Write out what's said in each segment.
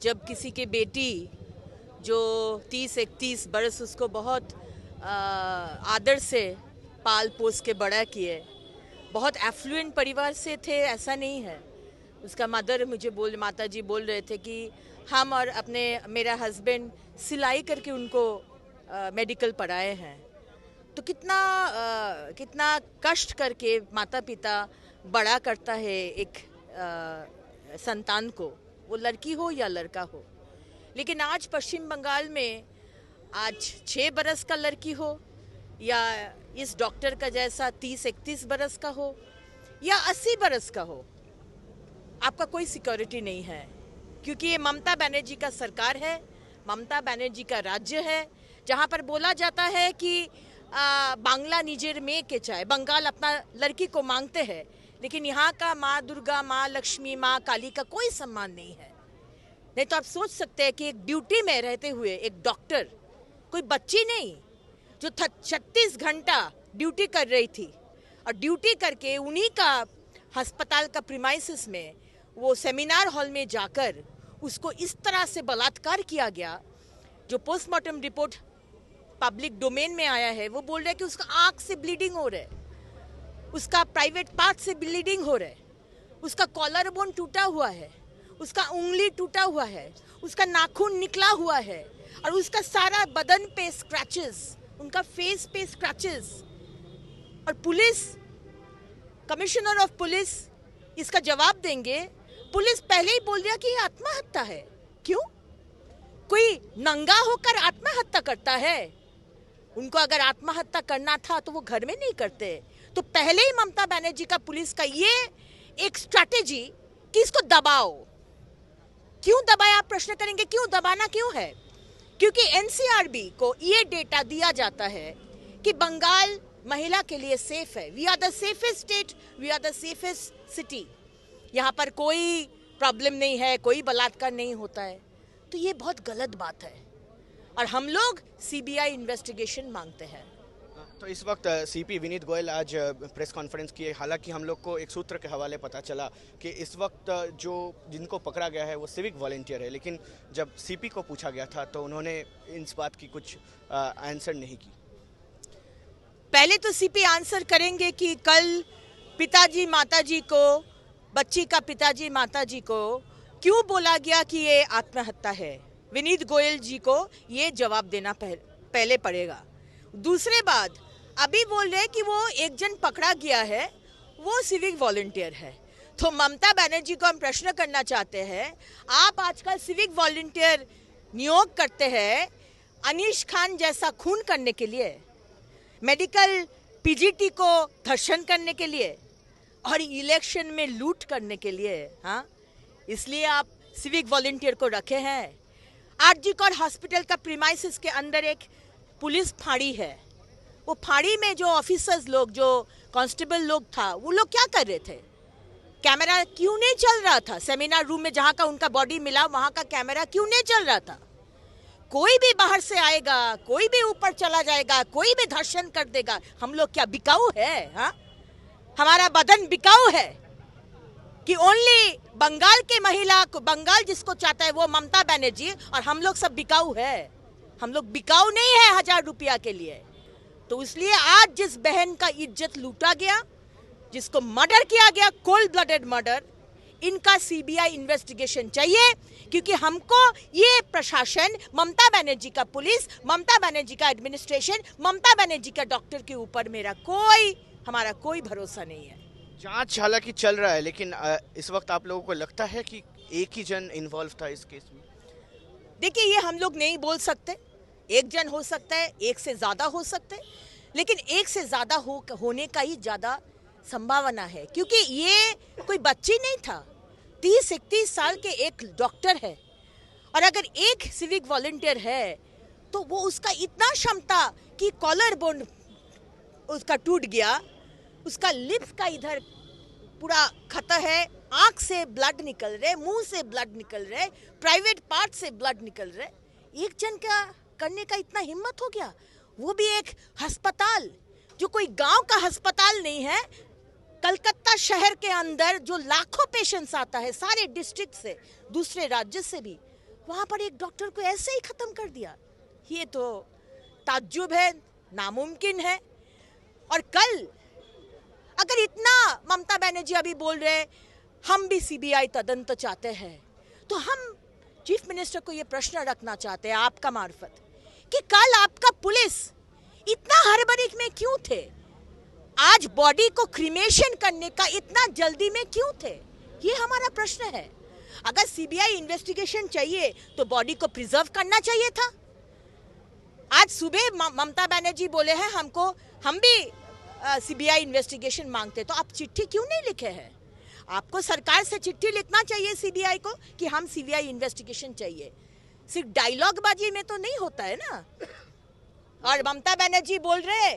जब किसी की बेटी जो 30-31 बरस उसको बहुत आदर से पाल पोस के बड़ा किए, बहुत एफ्लुएंट परिवार से थे ऐसा नहीं है। उसका मदर माता जी बोल रहे थे कि हम और मेरा हस्बैंड सिलाई करके उनको मेडिकल पढ़ाए हैं। तो कितना कष्ट करके माता पिता बड़ा करता है एक संतान को, वो लड़की हो या लड़का हो। लेकिन आज पश्चिम बंगाल में आज 6 बरस का लड़की हो या इस डॉक्टर का जैसा 30-31 बरस का हो या 80 बरस का हो, आपका कोई सिक्योरिटी नहीं है, क्योंकि ये ममता बनर्जी का सरकार है, ममता बनर्जी का राज्य है, जहाँ पर बोला जाता है कि बांग्ला निजेर में के चाहे, बंगाल अपना लड़की को मांगते हैं, लेकिन यहाँ का माँ दुर्गा, माँ लक्ष्मी, माँ काली का कोई सम्मान नहीं है। नहीं तो आप सोच सकते हैं कि एक ड्यूटी में रहते हुए एक डॉक्टर, कोई बच्ची नहीं, जो 36 घंटा ड्यूटी कर रही थी और ड्यूटी करके उन्हीं का अस्पताल का प्रीमाइसिस में वो सेमिनार हॉल में जाकर उसको इस तरह से बलात्कार किया गया। जो पोस्टमार्टम रिपोर्ट पब्लिक डोमेन में आया है वो बोल रहा है कि उसका आंख से ब्लीडिंग हो रहा है, उसका प्राइवेट पार्ट से ब्लीडिंग हो रहा है, उसका कॉलर बोन टूटा हुआ है, उसका उंगली टूटा हुआ है, उसका नाखून निकला हुआ है और उसका सारा बदन पे स्क्रैचेस, उनका फेस पे स्क्रैचेस। और पुलिस, कमिश्नर ऑफ पुलिस इसका जवाब देंगे। पुलिस पहले ही बोल दिया कि ये आत्महत्या है। क्यों? कोई नंगा होकर आत्महत्या करता है? उनको अगर आत्महत्या करना था तो वो घर में नहीं करते। तो पहले ही ममता बनर्जी का पुलिस का ये एक स्ट्रैटेजी कि इसको दबाओ। क्यों दबाया, आप प्रश्न करेंगे, क्यों दबाना क्यों है? क्योंकि एनसीआरबी को ये डेटा दिया जाता है कि बंगाल महिला के लिए सेफ है। We are the safest state, we are the safest city. यहाँ पर कोई प्रॉब्लम नहीं है, कोई बलात्कार नहीं होता है। तो ये बहुत गलत बात है और हम लोग सीबीआई इन्वेस्टिगेशन मांगते हैं। तो इस वक्त सीपी विनीत गोयल आज प्रेस कॉन्फ्रेंस किए। हालांकि हम लोग को एक सूत्र के हवाले पता चला कि इस वक्त जिनको पकड़ा गया है वो सिविक वॉलंटियर है, लेकिन जब सीपी को पूछा गया था तो उन्होंने इस बात की कुछ आंसर नहीं की। पहले तो सीपी आंसर करेंगे कि कल पिताजी माताजी को, बच्ची का पिताजी माताजी को क्यों बोला गया कि ये आत्महत्या है। विनीत गोयल जी को ये जवाब देना पहले पड़ेगा। दूसरे बात, अभी बोल रहे कि वो एक जन पकड़ा गया है, वो सिविक वॉलंटियर है। तो ममता बनर्जी को हम प्रश्न करना चाहते हैं, आप आजकल सिविक वॉलंटियर नियोग करते हैं अनीश खान जैसा खून करने के लिए, मेडिकल पीजीटी को धर्षण करने के लिए और इलेक्शन में लूट करने के लिए। हाँ, इसलिए आप सिविक वॉलंटियर को रखे हैं। आरजी कौर हॉस्पिटल का प्रीमाइसिस के अंदर एक पुलिस फाड़ी है। वो फाड़ी में जो ऑफिसर्स लोग, जो कांस्टेबल लोग था, वो लोग क्या कर रहे थे? कैमरा क्यों नहीं चल रहा था? सेमिनार रूम में जहाँ का उनका बॉडी मिला वहाँ का कैमरा क्यों नहीं चल रहा था? कोई भी बाहर से आएगा, कोई भी ऊपर चला जाएगा, कोई भी धर्षण कर देगा। हम लोग क्या बिकाऊ है? हाँ, हमारा बदन बिकाऊ है कि ओनली बंगाल के महिला को, बंगाल जिसको चाहता है वो ममता बनर्जी, और हम लोग सब बिकाऊ है? हम लोग बिकाऊ नहीं है 1000 रुपया के लिए। तो इसलिए आज जिस बहन का इज्जत लूटा गया, जिसको मर्डर किया गया, कोल्ड ब्लडेड मर्डर, इनका सीबीआई इन्वेस्टिगेशन चाहिए। क्योंकि हमको ये प्रशासन, ममता बनर्जी का पुलिस, ममता बनर्जी का एडमिनिस्ट्रेशन, ममता बनर्जी का डॉक्टर के ऊपर हमारा कोई भरोसा नहीं है। जांच हालांकि चल रहा है, लेकिन इस वक्त आप लोगों को लगता है कि एक ही जन इन्वॉल्व था इस केस में? देखिए, ये हम लोग नहीं बोल सकते। एक जन हो सकता है, एक से ज्यादा हो सकते, लेकिन एक से ज्यादा होने का ही ज्यादा संभावना है। क्योंकि ये कोई बच्ची नहीं था, 30-31 साल के एक डॉक्टर है। और अगर एक सिविक वॉलंटियर है तो वो उसका इतना क्षमता कि कॉलर बोन उसका टूट गया, उसका लिप्स का इधर पूरा खता है, आंख से ब्लड निकल रहे, मुंह से ब्लड निकल रहे, प्राइवेट पार्ट से ब्लड निकल रहे। एक जन का करने का इतना हिम्मत हो गया, वो भी एक अस्पताल जो कोई गांव का अस्पताल नहीं है, कलकत्ता शहर के अंदर जो लाखों पेशेंट्स आता है सारे डिस्ट्रिक्ट से, दूसरे राज्य से भी। वहां पर एक डॉक्टर को ऐसे ही खत्म कर दिया। ये तो ताज्जुब है, नामुमकिन है। और कल अगर इतना ममता बनर्जी अभी बोल रहे हम भी सीबीआई तदंत चाहते हैं, तो हम चीफ मिनिस्टर को ये प्रश्न रखना चाहते हैं आपका मार्फत कि कल आपका पुलिस इतना हड़बड़ी में क्यों थे? आज बॉडी को क्रीमेशन करने का इतना जल्दी में क्यों थे? ये हमारा प्रश्न है। अगर सीबीआई इन्वेस्टिगेशन चाहिए तो बॉडी को प्रिजर्व करना चाहिए था। आज सुबह ममता बनर्जी बोले हैं हम भी सीबीआई इन्वेस्टिगेशन मांगते, तो आप चिट्ठी क्यों नहीं लिखे हैं? आपको सरकार से चिट्ठी लिखना चाहिए सीबीआई को कि हम सीबीआई इन्वेस्टिगेशन चाहिए। सिर्फ डायलॉग बाजी में तो नहीं होता है ना। और ममता बनर्जी बोल रहे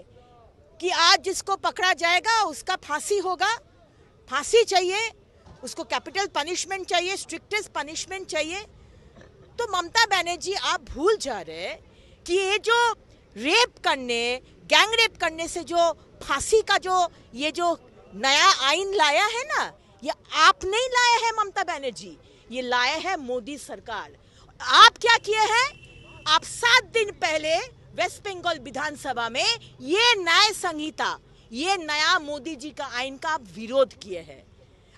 कि आज जिसको पकड़ा जाएगा उसका फांसी होगा। फांसी चाहिए, उसको कैपिटल पनिशमेंट चाहिए, स्ट्रिक्टेस्ट पनिशमेंट चाहिए। तो ममता बनर्जी आप भूल जा रहे कि ये जो रेप करने, गैंग रेप करने से जो फांसी का ये जो नया आइन लाया है ना, ये आप नहीं लाए हैं ममता बनर्जी, ये लाए हैं मोदी सरकार। आप क्या किए हैं? आप 7 दिन पहले वेस्ट बंगाल विधानसभा में ये न्याय संहिता, ये नया मोदी जी का आइन का आप विरोध किए हैं।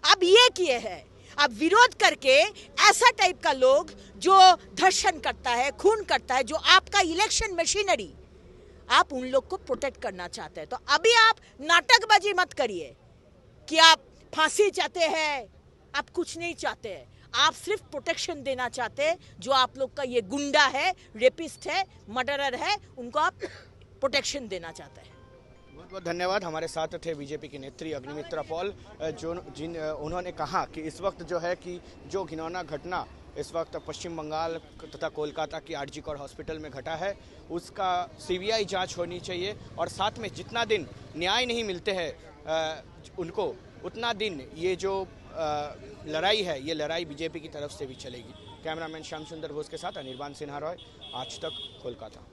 अब ये किए हैं, अब विरोध करके ऐसा टाइप का लोग जो धर्षण करता है, खून करता है, जो आपका इलेक्शन मशीनरी, आप उन लोग को प्रोटेक्ट करना चाहते हैं। तो अभी आप नाटकबाजी मत करिए कि आप फांसी चाहते हैं। आप कुछ नहीं चाहते हैं, आप सिर्फ प्रोटेक्शन देना चाहते हैं। जो आप लोग का ये गुंडा है, रेपिस्ट है, मर्डरर है, उनको आप प्रोटेक्शन देना चाहते हैं। बहुत बहुत धन्यवाद। हमारे साथ थे बीजेपी की नेत्री अग्निमित्रा पॉल, उन्होंने कहा कि इस वक्त जो है कि जो घिनौना घटना इस वक्त पश्चिम बंगाल तथा कोलकाता की आरजी कौर हॉस्पिटल में घटा है, उसका सीबीआई जांच होनी चाहिए। और साथ में जितना दिन न्याय नहीं मिलते हैं उनको, उतना दिन ये जो लड़ाई है, ये लड़ाई बीजेपी की तरफ से भी चलेगी। कैमरामैन श्याम सुंदर घोष के साथ अनिर्बान सिन्हा रॉय, आज तक, कोलकाता।